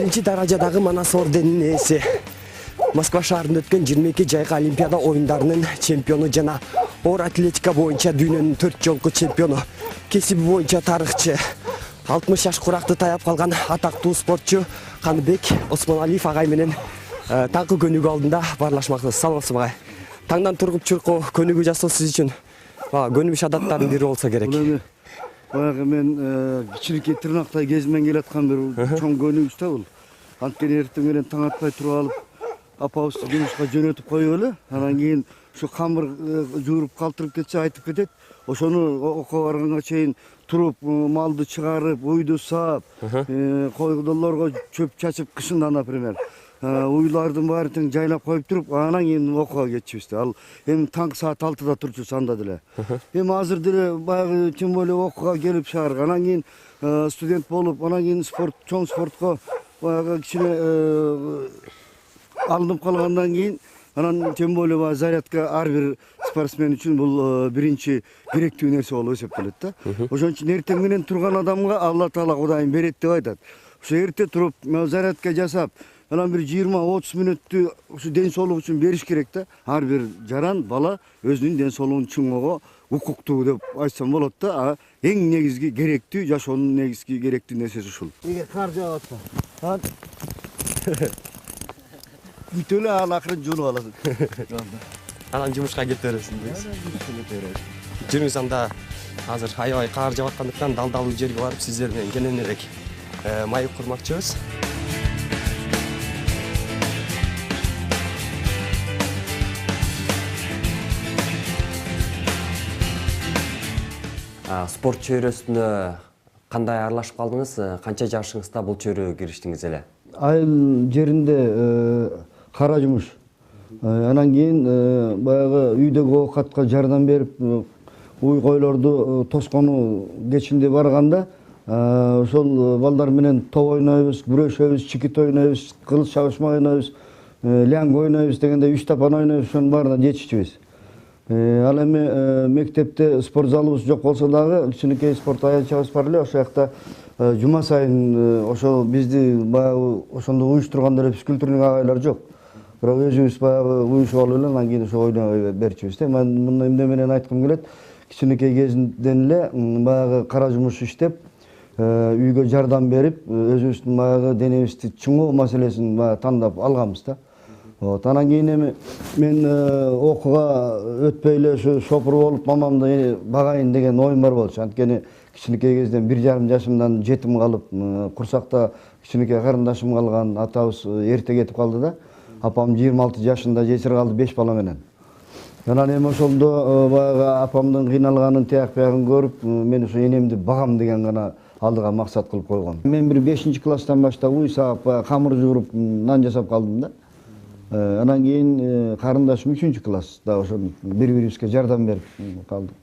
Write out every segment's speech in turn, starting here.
Биринчи даражадагы Манас орденинин ээси. Москва шаарында өткөн 22 жайкы Олимпиада оюндарынын чемпиону жана оор атлетика боюнча дүйнөнүн 4 жолку чемпиону, кесиби боюнча тарыхчы, 60 жаш куракты таяп калган атактуу спортчу Каныбек Осмоналиев агай менен таңкы көнүгүү алдында баарлашмакчыбыз. Саламатсызбы агай? Таңдан тургуп чуркоо көнүгүү жасоо сиз үчүн көнүмүш адаттардын бири болсо керек. Баягы мен кичинекей тырнактай кезимен келаткан бир чоң көнүгүш да бул. Анткени эртең менен таң атпай туруп алып, апабызды жумушка жөнөтүп коюп эле, анан кийин ушу камыр жууруп калтырып кетсе айтып кетет. Ошону окууга барганга чейин туруп, малды чыгарып, уйду саап, койгондолорго чөп чачып кышында, например, уйлардын баары тең жайлап коюп туруп, анан кийин окууга кетчүбүз да. Ал эми таң саат 6-да турчубуз анда деле. Эми азыр деле баягы тем более окууга келип шаарга, анан кийин студент болуп, анан кийин чоң спортко баягы кичине алынып калгандан кийин, анан тем более баягы зарядка ар бир спортсмен үчүн бул биринчи керектүү нерсе болуп эсептелет да. Ошон үчүн эртең менен турган адамга Алла Таала Кудайым берет деп айтат. Ошо эрте туруп, зарядка жасап, анан бир 20-30 мүнөттү ушу ден соолук үчүн бериш керек да. Ар бир жаран бала өзүнүн ден соолугун чыңоого укуктуу деп айтсам болот да. Эң негизги керектүү, жашоонун негизги керектүү нерсеси ушул. Эгер кар жаап атса, бүтө эле анан акырын жуунуп аласың. Анан жумушка кете бересиз. Жүрүңүз анда азыр аябай кар жаап аткандыктан далдалуу жерге барып сиздер менен кененирээк маек курмакчыбыз. Спорт чөйрөсүнө кандай аралашып калдыңыз? Канча жашыңызда бул чөйрөгө кириштиңиз эле? Айыл жеринде кара жумуш. Анан кийин баягы үйдөгү оокатка жардам берип, уй койлорду тоскону кечинде барганда, ошол балдар менен топ ойнойбуз, күрөшөбүз, чикит ойнойбуз, кылыч чабышма ойнойбуз, лянг ойнойбуз дегенде 3 тапан ойнойбуз, ошонун баарына жетишчүбүз. Ал эми мектепте спорт залыбыз жок болсо дагы кичинекей спорт аянтчабыз бар эле. Ошол жакта жума сайын ошол бизди баягы ошондо уюштурганда эле физкультурный агайлар жок. Бирок өзүбүз баягы уюшуп алып эле анан кийин ошо ойной берчүбүз да. Мен мындай эмне менен айткым келет? Кичинекей кезинден эле баягы кара жумуш иштеп, үйгө жардам берип, өзүбүздүн баягы денебизди чыңоо маселесин тандап алганбыз да. Анан кийин эми мен окууга өтпөй эле ушу шопур болуп, мамамды багайын деген оюм бар болчу. Анткени кичинекей кезден 1,5 жашымдан жетим калып, курсакта кичинекей карындашым калган, атабыз эрте кетип калды да. Апам 26 жашында жесир калды 5 бала менен. Анан эми ошондо баягы апамдын кыйналганын, тияк-биягын көрүп, мен ушу энемди багам деген гана алдыга максат кылып койгом. Мен бир 5-класстан баштап уй саап, камыр жууруп, нан жасап калдым да. Анан кийин карындашым 3-класста ошо бири-бирибизге жардам берип калдык.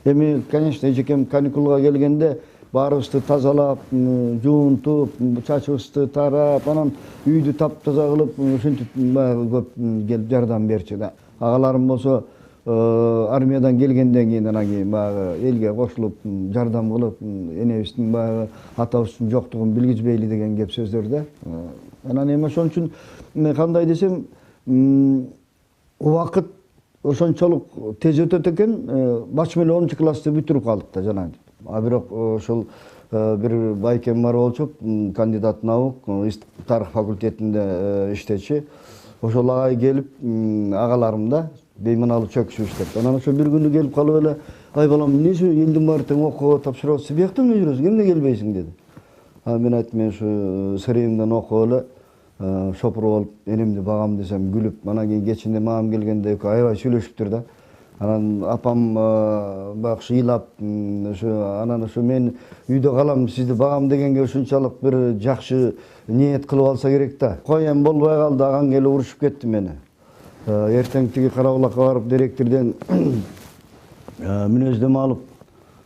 Эми, конечно, эжекем каникулга келгенде баарыбызды тазалап, жуунтуп, чачыбызды тарап, анан үйдү таптаза кылып, ушинтип баягы көп келип жардам берчү да. Агаларым болсо армиядан келгенден кийин анан кийин баягы элге кошулуп, жардам кылып, энебиздин баягы атабыздын жоктугун билгизбейли деген кеп сөздөр да. Анан эми ошон үчүн кандай десем, убакыт ошончолук тез өтөт экен, бачым эле 10-классты бүтүрүп калдык да жана. Бирок ошол бир байкем бар болчу, кандидат наук, тарых факультетинде иштечи. Ошол агай келип, агаларым да бейманалуу чөкүшүп иштеп. Анан ошо бир күнү келип калып эле, ай балам, эмнеси элдин баары тең окууга тапшырып атса, биякта эмне жүрөсүң, эмне келбейсиң деди. Мен айттым, мен ушу СРИМден окуп эле шопур болуп, энемди багам десем күлүп, анан кийин кечинде мамам келгенде экөө аябай сүйлөшүптүр да. Анан апам багышы ыйлап, анан ошо мен үйдө калам, сизди багам дегенге ушунчалык бир жакшы ниет кылып алса керек да. Кой эми болбой калды, агам келип урушуп кетти мени. Эртең тиги Карабулакка барып директордон мүнөздөмө алып,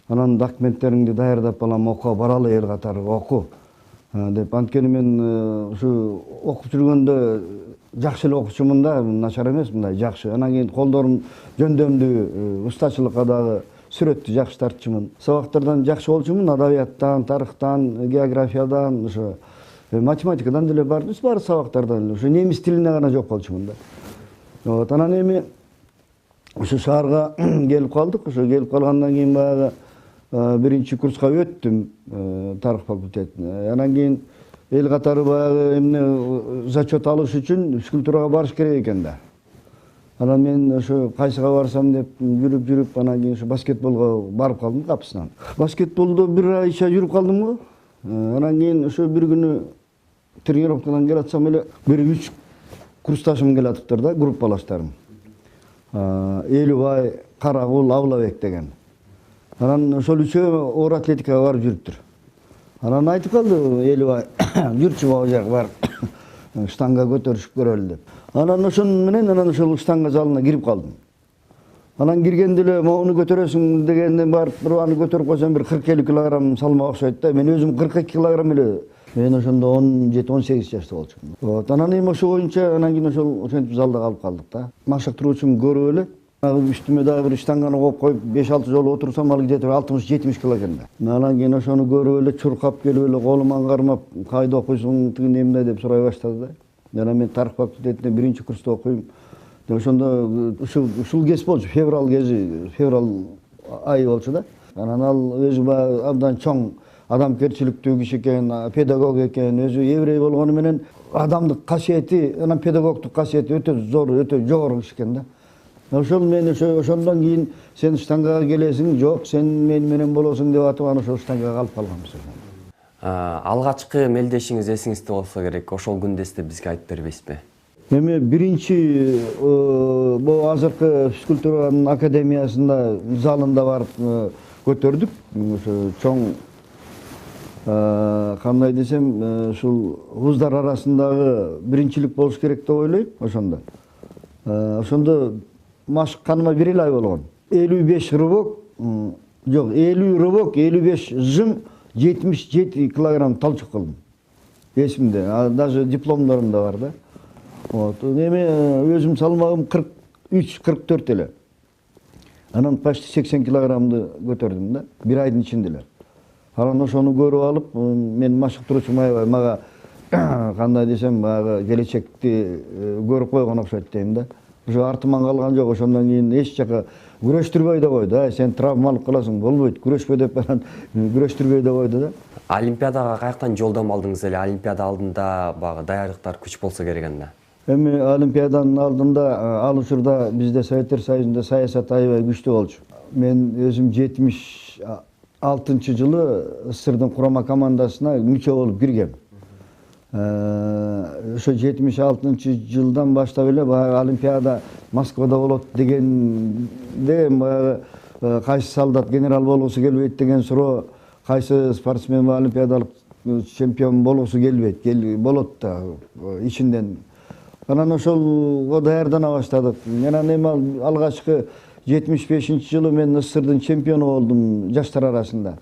анан документтериңди даярдап балам, окууга баралы эл катары оку деп. Анткени мен ушу окуп жүргөндө жакшы эле окуучумун да, начар эмес, мындай жакшы. Анан кийин колдорум жөндөмдүү, устачылыкка дагы сүрөттү жакшы тартчумун. Сабактардан жакшы болчумун, адабияттан, тарыхтан, географиядан, ошо Математикадан деле бардыбыз, баары сабактардан эле. Ошо немис тилине гана жок болчу мында. Вот анан эми ошо шаарга келип калдык. Ошо келип калгандан кийин баягы биринчи курска өттүм тарых факультетине. Анан кийин эл катары баягы эмне зачет алыш үчүн физкультурага барыш керек экен да. Анан мен ошо кайсыга барсам деп жүрүп анан кийин ошо баскетболго барып калдым капысынан. Баскетболдо бир айча жүрүп калдым го. Анан кийин ошо бир күнү тренировкадан келатсам эле бир 3 курсташым келатыптыр да, группалаштарым. Элубай, Карагул, Абылабек деген. Анан ошол үчөө оор атлетикага барып жүрүптүр. Анан айтып калды Элубай, жүрчү могу жака барып штанга көтөрүшүп көрөлү деп. Анан ошонун менен анан ошол штанга залына кирип калдым. Анан киргенде эле могуну көтөрөсүң дегенден барып аны көтөрүп койсом бир 40-50 килограмм салмак окшойт да. Мен өзүм 42 килограмм эле. Мен ошондо 17-18 жашта болчумун. Вот анан эми ошо боюнча анан кийин ошентип залда калып калдык да. Машыктыруучум көрүп эле үстүмө дагы бир штанганы коюп 5-6 жолу отурсам ал где-то 60-70 кило экен да. Анан кийин ошону көрүп эле чуркап келип эле колуман кармап кайда окуйсуң тиги эмне деп сурай баштады да. Анан мен тарых факультетинде биринчи курста окуйм. Ошондо ушул кез болчу, февраль кези, февраль айы болчу да. Анан ал өзү абдан чоң адамгерчиликтүү киши экен, педагог экен, өзү еврей болгону менен адамдык касиети, анан педагогдук касиети өтө зор, өтө жогору киши экен да. Ошол мен ошондон кийин сен штангага келесиң, жок, сен мен менен болосуң деп атып анан ошол штангага калып калганбыз. Алгачкы мелдешиңиз эсиңизде болсо керек, ошол күндө эсте бизге айтып бербейсизби? Эми биринчи бул азыркы физкультуранын академиясында залында барып көтөрдүк. Ошо чоң кандай десем, ушул вуздар арасындагы биринчилик болуш керек деп ойлойм ошондо. Ошондо машыкканыма 1 ай болгон. 55 рывок, жок, 50 рывок, 55 жым, 77 килограмм талчык кылдым. Эсимде, даже дипломдорумда бар да. Вот, эми өзүм салмагым 43-44 эле. Анан почти 80 килограммды көтөрдүм да, 1 айдын ичинде эле. Анан ошону көрүп алып, мен машыктыруучум аябай мага кандай десем, баягы келечекти көрүп койгон окшойт дейм да. Ошо артыман калган жок, ошондон кийин эч жака күрөштүрбөй да койду. Сен травмалык кыласың, болбойт, күрөшпө деп анан күрөштүрбөй да койду да. Олимпиадага каяктан жолдомо алдыңыз эле? Олимпиада алдында багы даярдыктар күч болсо керек анда. Эми Олимпиаданын алдында ал учурда бизде Советтер Союзунда саясат аябай күчтүү болчу. Мен өзүм 76 жылы СССРдин курама командасына мүчө болуп киргем. Ошо 76 жылдан баштап эле баягы Олимпиада Москвада болот дегенде баягы кайсы солдат генерал болгусу келбейт деген суроо, кайсы спортсмен олимпиадалык чемпион болгусу келбейт, болот да ичинден. Анан ошолго даярдана баштадык. Анан эми алгачкы 75-жылы мен СССРдин чемпиону болдум жаштар арасында.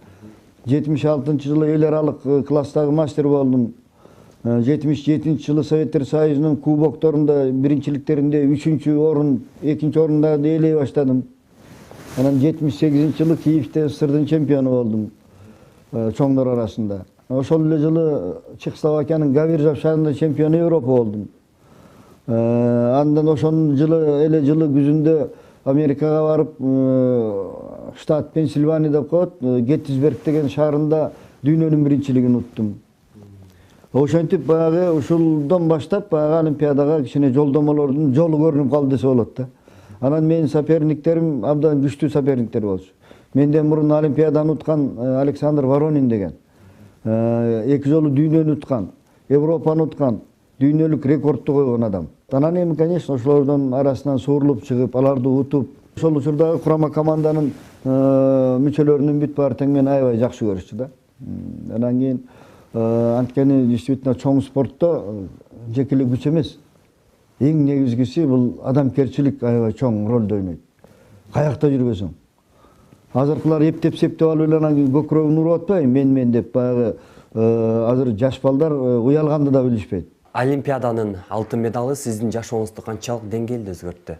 76-жылы эл аралык класстагы мастер болдум. 77-жылы Советтер Союзунун кубокторунда биринчиликтеринде 3-орун, 2-орунда ээлей баштадым. Анан 78-жылы Киевде СССРдин чемпиону болдум чоңдор арасында. Ошол эле жылы Чехословакиянын Гавержав шаарында чемпиону Европа болдум. Андан ошон жылы күзүндө Америкага барып, штат Пенсильвания деп коет, Геттисберг деген шаарында дүйнөнүн биринчилигин уттум. Ошентип баягы ушулдан баштап баягы Олимпиадага кичине жолдомолордун жолу көрүнүп калды десе болот да. Анан менин соперниктерим абдан күчтүү соперниктер болчу. Менден мурун Олимпиаданы уткан Александр Воронин деген. 2 жолу дүйнөнү уткан, Европаны уткан, дүйнөлүк рекордду койгон адам. Анан эми, конечно, ошолордун арасынан суурулуп чыгып, аларды утуп, ошол учурдагы курама команданын мүчөлөрүнүн бүт баары тең мени аябай жакшы көрүшчү да. Анан кийин анткени действительно чоң спортто жеке эле күч эмес. Эң негизгиси бул адамгерчилик аябай чоң ролду ойнойт. Каякта жүрбөсөң. Азыркылар эптеп алып эле анан кийин көкүрөгүн уруп атпайбы, мен деп баягы азыр жаш балдар уялганды да билишпейт. Олимпиаданын алтын медалы сиздин жашооңузду канчалык деңгээлде өзгөрттү?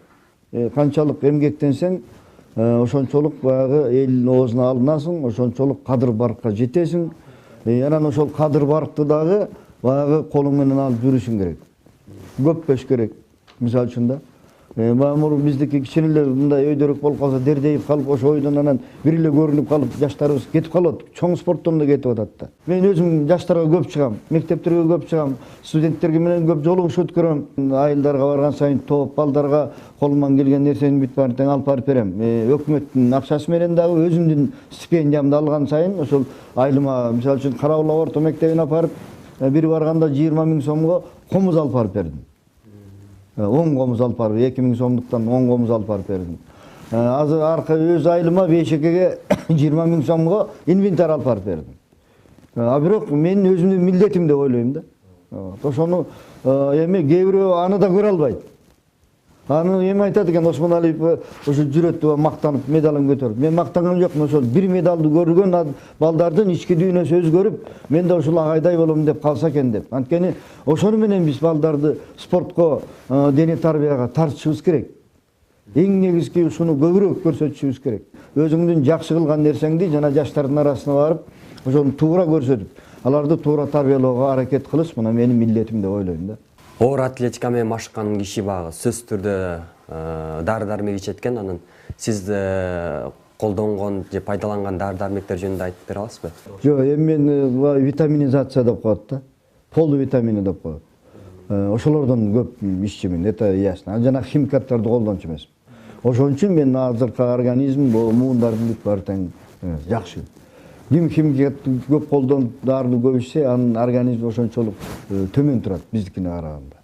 Канчалык эмгектенсең, ошончолук баягы элдин оозуна алынасың, ошончолук кадыр барыкка жетесиң. Анан ошол кадыр барыкты дагы баягы колуң менен алып жүрүшүң керек. Көп беш керек. Мисалы үчүн да. Мамур биздики кичинелер мындай өйдөрөк болуп калса, дердейип калып, ошо ойдон анан бир эле көрүнүп калып, жаштарыбыз кетип калат. Чоң спорттон да кетип атат да. Мен өзүм жаштарга көп чыгам, мектептерге көп чыгам, студенттерге менен көп жолугуш өткөрөм. Айылдарга барган сайын топ балдарга колуман келген нерсени бүт баарын тең алып барып берем. Өкмөттүн акчасы менен дагы өзүмдүн стипендиямды алган сайын ошол айлыма, мисалы үчүн Карабул орто мектебине апарып, бир барганда 20 000 сомго комуз алып барып бердим. 10 комуз алып барып, 2 000 сомдуктан 10 комуз алып барып бердим. Азыр аркы өз айылыма бейшекеге 20 000 сомго инвентарь алып барып бердим. Бирок мен өзүмдүн милдетим деп ойлойм да. Ошону эми кээ бирөө аны да көрө албайт. Аны эми айтат экен, Осмон Алиев ошо жүрөт мактанып медалын көтөрүп. Мен мактанган жокмун, ошол бир медалды көргөн балдардын ички дүйнөсү өзгөрүп, мен да ошол агайдай болом деп калса экен деп. Анткени ошону менен биз балдарды спортко, дене тарбияга тартышыбыз керек. Эң негизги ушуну көбүрөөк көрсөтүшүбүз керек. Өзүңдүн жакшы кылган нерсеңди жана жаштардын арасына барып, ошону туура көрсөтүп, аларды туура тарбиялоого аракет кылыш мына менин милдетим деп ойлойм да. Оор атлетика менен машыккан киши баягы сөзсүз түрдө дары-дармек ичет экен. Анан сиз колдонгон же пайдаланган дары-дармектер жөнүндө айтып бере аласызбы? Жок, эми мен витаминизация деп коет да. Поливитамини деп коет. Ошолордон көп иччимин, это ясно. Жана химикаттарды колдончу эмесмин. Ошон үчүн мен азыркы организм муундардын бүт баары тең жакшы. Ким химикатты көп колдонуп, дарыны көп ичсе, анын организми ошончолук төмөн турат биздикине караганда.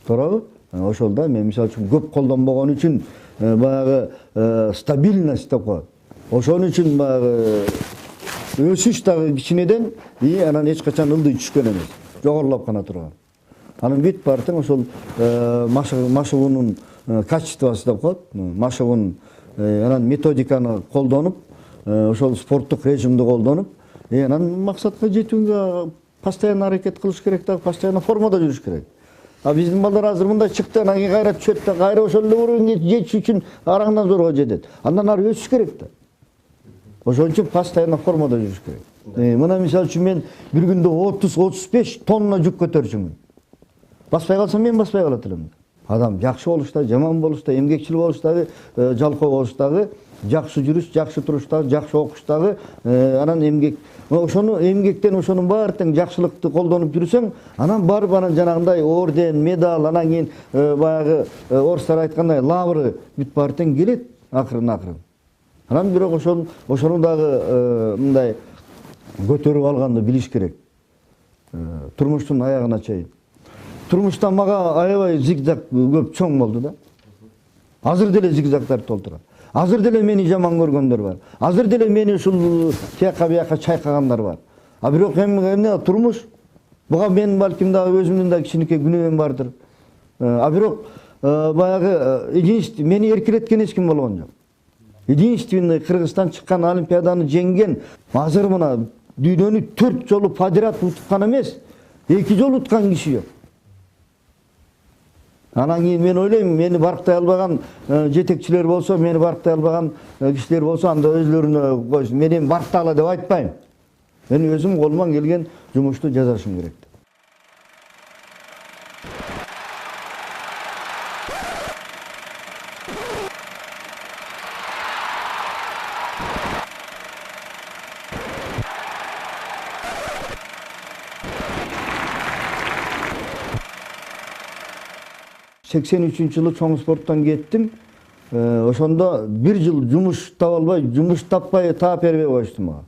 Туурабы? Ошол да мен мисалы үчүн көп колдонбогон үчүн баягы стабильность деп коет. Ошон үчүн баягы өсүш дагы кичинеден анан эч качан ылдый түшкөн эмес. Жогорулап гана турган. Анын бүт баары тең ошол машыгуунун качествосы деп коет. Машыгуун анан методиканы колдонуп, ошол спорттук режимди колдонуп, анан максатка жетүүгө постоянно аракет кылыш керек да, постоянно формада жүрүш керек. Биздин балдар азыр мындай чыкты, анан кийин кайра түшөт да, кайра ошол эле уровеньге жетиш үчүн араңдан зорго жетет. Андан ары өсүш керек да. Ошон үчүн постоянно формада жүрүш керек. Мына мисалы үчүн мен бир күндө 30-35 тонна жүк көтөрчүмүн. Баспай калсам мен баспай калат элем. Адам жакшы болуштагы, жаман болуштагы, эмгекчил болуштагы, жалкоо болуштагы, жакшы жүрүш, жакшы туруштагы, жакшы окуштагы, анан эмгек. Ошону эмгектен ошонун баары тең жакшылыкты колдонуп жүрсөң, анан барып анан жанагындай орден, медаль, анан кийин баягы орустар айткандай лавры бүт баары тең келет акырын. Анан бирок ошону дагы мындай көтөрүп алганды билиш керек. Турмуштун аягына чейин. Турмушта мага аябай зигзаг көп чоң болду да. Азыр деле зигзагдар толтурат. Азыр деле мени жаман көргөндөр бар. Азыр деле мени ушул тияка бияка чайкагандар бар. Бирок эмне турмуш? Буга мен балким дагы өзүмдүн да кичинекей күнөөм бардыр. Бирок баягы единственный мени эркелеткен эч ким болгон жок. Единственный Кыргызстан чыккан олимпиаданы жеңген, азыр мына дүйнөнү 4 жолу подряд уткан эмес, 2 жолу уткан киши жок. Анан кийин мен ойлойм, мени барктай албаган жетекчилер болсо, мени барктай албаган кишилер болсо, анда өзлөрүнө койсун. Мен эми барктагыла деп айтпайм. Мен өзүм колуман келген жумушту жасашым керек. Жылы чоң спорттон кеттим. Ошондо бир жыл жумуш таба албай, жумуш таппай таап бербей коюшту мага.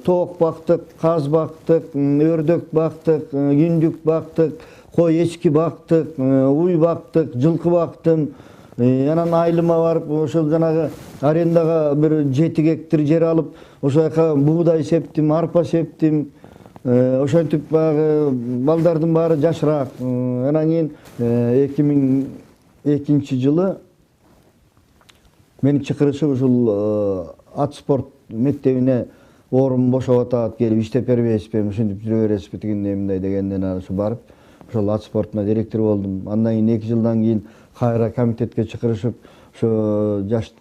Тоок бактык, каз бактык, өрдөк бактык, күндүк бактык, кой эчки бактык, уй бактык, жылкы бактым. Анан айылыма барып, ошол жанагы арендага бир 7 гектар жер алып, ошол жака буудай септим, арпа септим. Ошентип баягы балдардын баары жашыраак. Анан кийин 2002 жылы мени чакырышып ушул ат спорт мектебине орун бошоп атат, келип иштеп бербейсизби, ушинтип жүрө бересизби дегендей мындай дегенден ошо барып ошол ат спортуна директор болдум. Андан кийин 2 жылдан кийин кайра комитетке чакырышып ошо жаш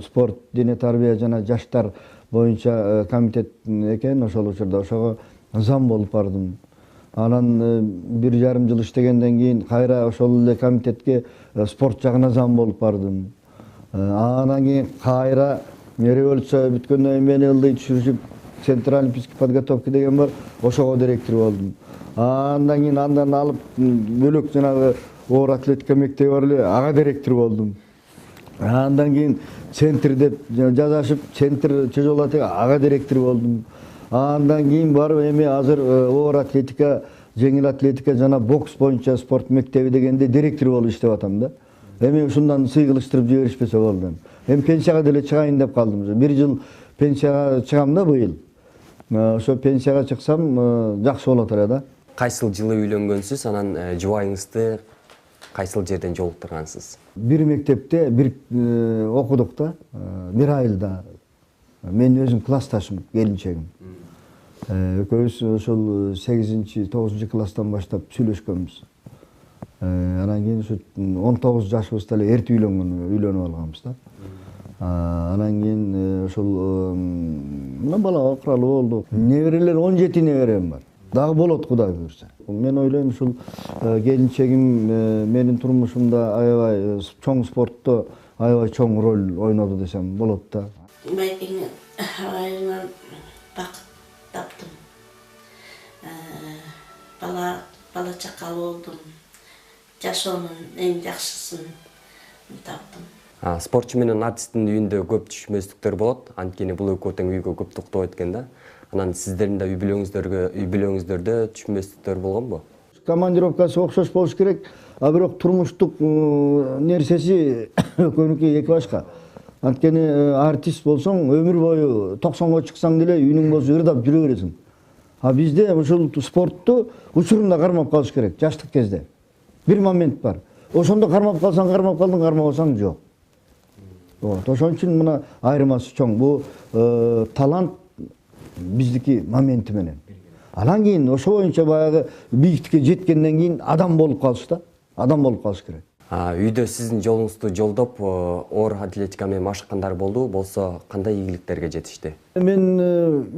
спорт, дене тарбия жана жаштар боюнча комитет экен, ошол учурда ошого зам болуп бардым. Анан 1,5 жыл иштегенден кийин кайра ошол эле комитетке спорт жагына зам болуп бардым. Анан кийин кайра революция бүткөндөн кийин мени ылдый түшүрүшүп Центральный олимпийский подготовка деген бар, ошого директор болдум. Андан кийин андан алып бөлөк жанагы оор атлетика мектеби бар эле, ага директор болдум. Андан кийин центр деп жазашып, центр чыжолатыга ага директор болдум. Андан кийин барып эми азыр оор атлетика, жеңил атлетика жана бокс боюнча спорт мектеби дегенде директор болуп иштеп атам да. Эми ушундан сый кылыштырып жиберишпесе болду. Эми пенсияга деле чыгайын деп калдым. 1 жыл пенсияга чыгам да быйыл. Ошо пенсияга чыксам жакшы болот эле да. Кайсыл жылы үйлөнгөнсүз, анан жубайыңызды кайсыл жерден жолуктургансыз? Бир мектепте бир окудук да, 1 айылда. Мен өзүм классташым, келинчегим. Экөөбүз ошол 8-9 класстан баштап сүйлөшкөнбүз. Анан кийин ошо 19 жашыбызда эле эрте үйлөнүп алганбыз да. Анан кийин ошол мына бала окуралуу болду. Неберелер 17 неберем бар. Дагы болот Кудай буйрса. Мен ойлойм ушул келинчегим менин турмушумда аябай чоң спортто аябай чоң роль ойноду десем болот да. Байкеңнен айынан бакыт таптым. Бала чакалуу болдум. Жашоонун эң жакшысын таптым. Спортчу менен артисттин үйүндө көп түшүнбөстүктөр болот. Анткени бул экөө тең үйгө көп токтоп өткөн да. Анан сиздердин да үй бүлөңүздөрдө түшүнбөстүктөр болгонбу? Командировкасы окшош болуш керек, а бирок турмуштук нерсеси экөөнүкү эки башка. Анткени артист болсоң өмүр бою 90го чыксаң деле үйүнүң болсо ырдап жүрө бересиң. А бизде ушул спортту учурунда кармап калыш керек, жаштык кезде. Бир момент бар. Ошондо кармап калсаң кармап калдың, кармабасаң жок. Ошон үчүн мына айырмасы чоң. Бул талант биздики моменти менен. Анан кийин ошо боюнча баягы бийиктикке жеткенден кийин адам болуп калыш да. Адам болуп калыш керек. Үйдө сиздин жолуңузду жолдоп оор атлетика менен машыккандар болду, болсо кандай ийгиликтерге жетишти? Мен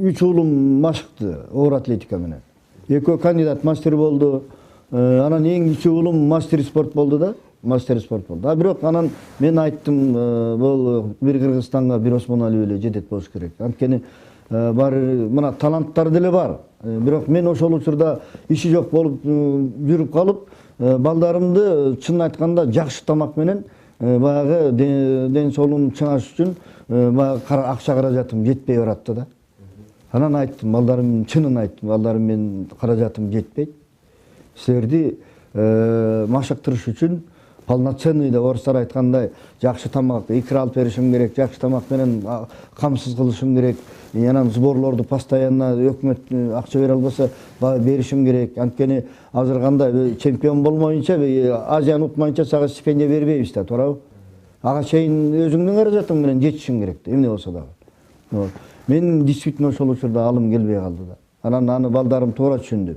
3 уулум машыкты оор атлетика менен. Экөө кандидат мастер болду. Анан эң кичүү уулум мастер спорт болду да. Мастер спорт болду. А бирок анан мен айттым, бул бир Кыргызстанга бир Осмоналиев эле жетет болуш керек. Анткени бар мына таланттар деле бар. Бирок мен ошол учурда иши жок болуп жүрүп калып, балдарымды чын айтканда жакшы тамак менен баягы ден соолугун чыңаш үчүн баягы акча каражатым жетпей баратты да. Анан айттым, балдарым чынын айттым, балдарым мен каражатым жетпейт. Силерди машыктырыш үчүн полноценный деп орустар айткандай жакшы тамак, икра алып беришим керек, жакшы тамак менен камсыз кылышым керек. Анан сборлорду постоянно өкмөт акча бере албаса беришим керек. Анткени азыр кандай чемпион болмоюнча, Азияны утмайынча сага стипендия бербейбиз да, туурабы? Ага чейин өзүңдүн каражатың менен жетишиң керек да, эмне болсо дагы. Мен действительно ошол учурда алым келбей калды да. Анан аны балдарым туура түшүндү.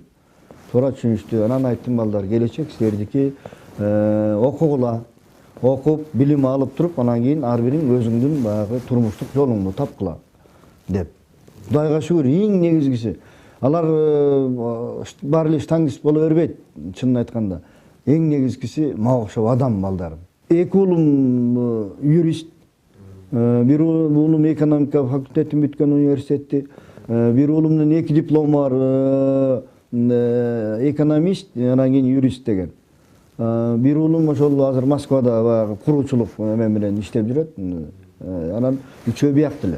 Туура түшүнүштү. Анан айттым, балдар, келечек силердики окугула, окуп, билим алып туруп, анан кийин ар бириң өзүңдүн баягы турмуштук жолуңду тапкыла деп. Кудайга шүгүр, эң негизгиси. Алар баары эле штангист боло бербейт, чынын айтканда. Эң негизгиси мага окшоп адам балдарым. Эки уулум юрист, бир уулум экономика факультетин бүткөн университетти, бир уулумдун 2 диплому бар, экономист, анан кийин юрист деген. Бир уулум ошол азыр Москвада баягы куруучулук менен иштеп жүрөт. Анан үчөө бияк деле.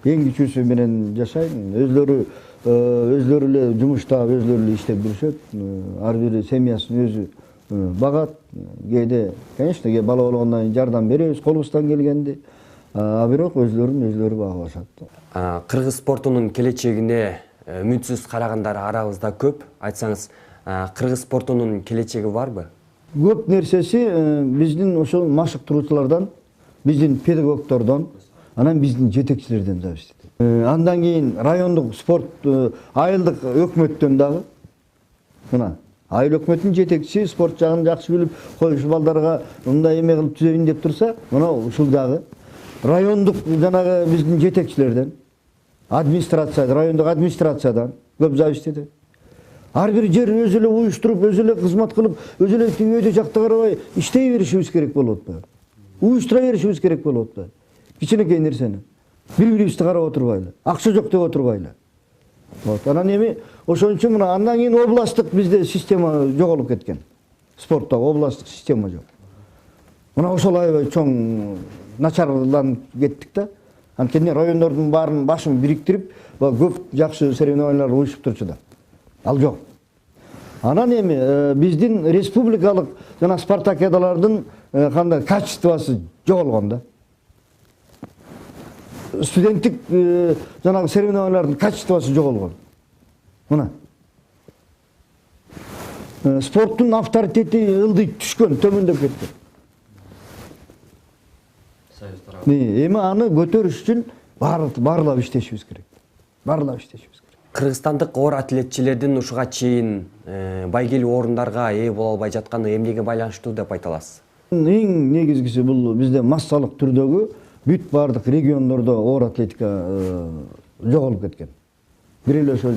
Эң кичүүсү менен жашайм. Өзлөрү эле жумушта, өзлөрү эле иштеп жүрүшөт. Ар бири семьясын өзү багат. Кээде, конечно, бала болгондон кийин жардам беребиз колубуздан келгенде. А бирок өзлөрү багышат. Кыргыз спортунун келечегине үмүтсүз карагандар арабызда көп. Айтсаңыз, кыргыз спортунун келечеги барбы? Көп нерсеси биздин ошол машыктыруучулардан, биздин педагогдордон, анан биздин жетекчилерден зависит этет. Андан кийин райондук спорт айылдык өкмөттөн дагы. Мына айыл өкмөтүнүн жетекчиси спорт жагын жакшы билип, коюшу балдарга мындай эме кылып түзөйүн деп турса, мына ушул дагы райондук жанагы биздин жетекчилерден, райондук администрациядан көп зависит этет. Ар бир жер өзү эле уюштуруп, өзү эле кызмат кылып, өзү эле өйдө жакта карабай иштей беришибиз керек болуп атпайбы? Уюштура беришибиз керек болуп атпайбы? Кичинекей нерсени. Бири-бирибизди карап отурбайлы. Акча жок деп отурбайлы. Вот. Анан эми ошон үчүн мына андан кийин областтык бизде система жоголуп кеткен. Спортто областтык система жок. Мына ошол аябай чоң начарланып кеттик да. Анткени райондордун баарын башын бириктирип, көп жакшы соревнованиялар уюшуп турчу да. Ал жок. Анан эми биздин республикалык жана спартакиадалардын кандай качествосы жоголгон да. Студенттик жанагы соревнованиялардын качествосы жоголгон. Мына. Спорттун авторитети ылдый түшкөн, төмөндөп кеткен. Эми аны көтөрүш үчүн баарлап иштешибиз керек. Баарлап иштешибиз керек. Кыргызстандык оор атлетчилердин ушуга чейин байгелүү орундарга ээ боло албай жатканы эмнеге байланыштуу деп айта аласыз? Эң негизгиси бул бизде массалык түрдөгү бүт бардык региондордо оор атлетика жоголуп кеткен. Бир эле ошол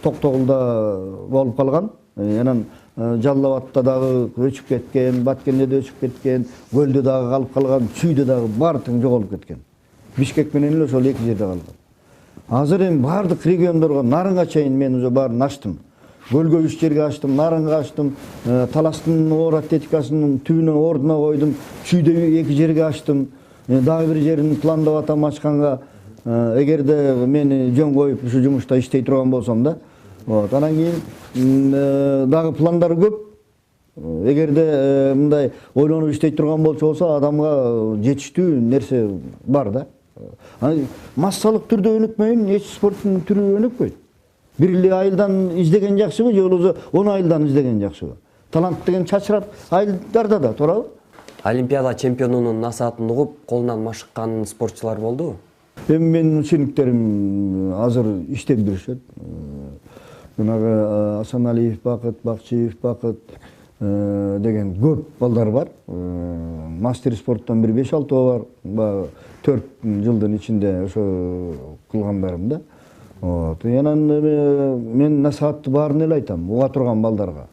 Токтогулда болуп калган. Анан Жалал Абадта дагы өчүп кеткен, Баткенде да өчүп кеткен, Көлдө дагы калып калган, Чүйдө дагы баары тең жоголуп кеткен. Бишкек менен эле ошол эки жерде калган. Азыр эми бардык региондорго Нарынга чейин мен уже баарын ачтым. Көлгө 3 жерге ачтым, Нарынга ачтым, Таластын оор атлетикасынын түбүнө ордуна койдум, Чүйдө 2 жерге ачтым. Дагы бир жерин пландап атам ачканга, эгерде мени жөн коюп ушу жумушта иштей турган болсом да. Вот, анан кийин дагы пландар көп. Эгерде мындай ойлонуп иштей турган болсо, адамга жетиштүү нерсе бар да. Массалык түрдө өнүкмөйүн, эч спорттун түрү өнүкпөйт. Бир эле айылдан издеген жакшыбы, же болбосо 10 айылдан издеген жакшыбы? Талант деген чачырап айылдарда да, туурабы? Олимпиада чемпионунун насаатын угуп, колунан машыккан спортчулар болдубу? Эми менин учениктерим азыр иштеп жүрүшөт. Жанагы Асаналиев Бакыт, Бакчиев Бакыт деген көп балдар бар. Мастер спорттон бир 5-6 бар. 4 жылдын ичинде ошо кылгандарым да. Вот. Анан мен насаатты баарын эле айтам, уга турган балдарга.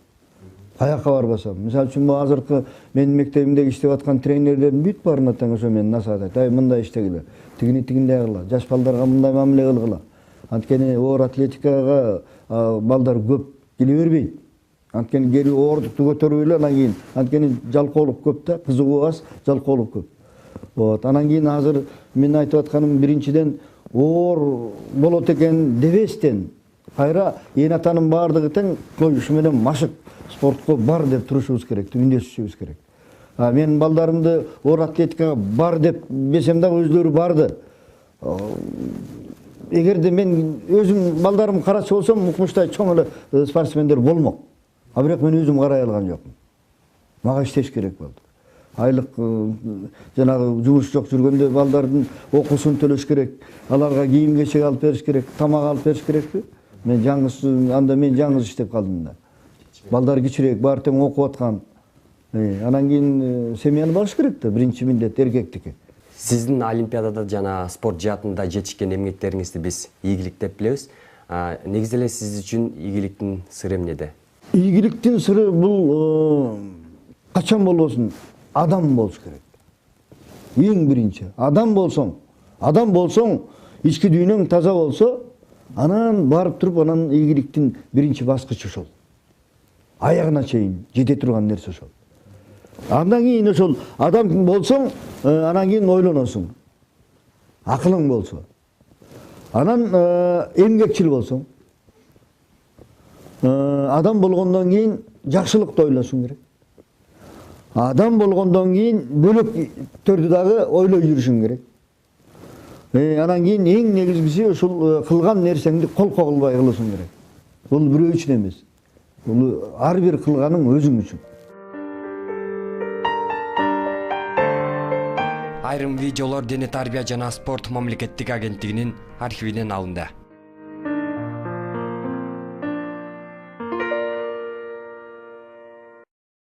Каяка барбасам, мисалы үчүн азыркы менин мектебимдеги иштеп аткан тренерлердин бүт баарына тең ошо мен насаат айтам. Мындай иштегиле, тигиндей кыла, жаш балдарга мындай мамиле кылгыла. Анткени оор атлетикага балдар көп келе бербейт. Анткени келип оордукту көтөрүп эле, анан кийин анткени жалкоолук көп да, кызыгуу аз, жалкоолук көп. Вот, анан кийин азыр мен айтып атканым биринчиден оор болот экен дебестен, кайра эн атанын баардыгы тең коюшу менен машык спортко бар деп турушубуз керек, үндөшүшүбүз керек. Менин балдарымды оор атлетикага бар деп бесем дагы өзлөрү барды. Эгерде мен өзүм балдарым карачы болсом, укмуштай чоң эле спортсмендер болмок. А бирок мен өзүм карай алган жокмун. Мага иштеш керек болду. Айлык жанагы жумуш жок жүргөндө балдардын окуусун төлөш керек, аларга кийим кечек алып бериш керек, тамак алып бериш керекпи? Мен жалгыз иштеп калдым да. Балдар кичирээк, баары тең окуп аткан. Анан кийин семьяны багыш керек да, биринчи милдет эркектики. Сиздин олимпиадада жана спорт жаатында жетишкен эмгектериңизди биз ийгилик деп билебиз. Негизи эле сиз үчүн ийгиликтин сыры эмнеде? Ийгиликтин сыры бул качан болбосун адам болуш керек. Эң биринчи адам болсоң, ички дүйнөң таза болсо, анан барып туруп анан ийгиликтин биринчи баскычы ошол. Аягына чейин жете турган нерсе ошол. Андан кийин ошол адам болсоң, анан кийин ойлоносуң. Акылың болсо. Анан эмгекчил болсоң. Адам болгондон кийин жакшылыкты ойлосуң керек. Адам болгондон кийин бөлөк төрдү дагы ойлой жүрүшүң керек. Анан кийин эң негизгиси ушул кылган нерсеңди колко кылбай кылышың керек. Бул бирөө үчүн эмес. Бул ар бир кылганың өзүң үчүн. Айрым видеолор Дене тарбия жана спорт мамлекеттик агенттигинин архивинен алынды.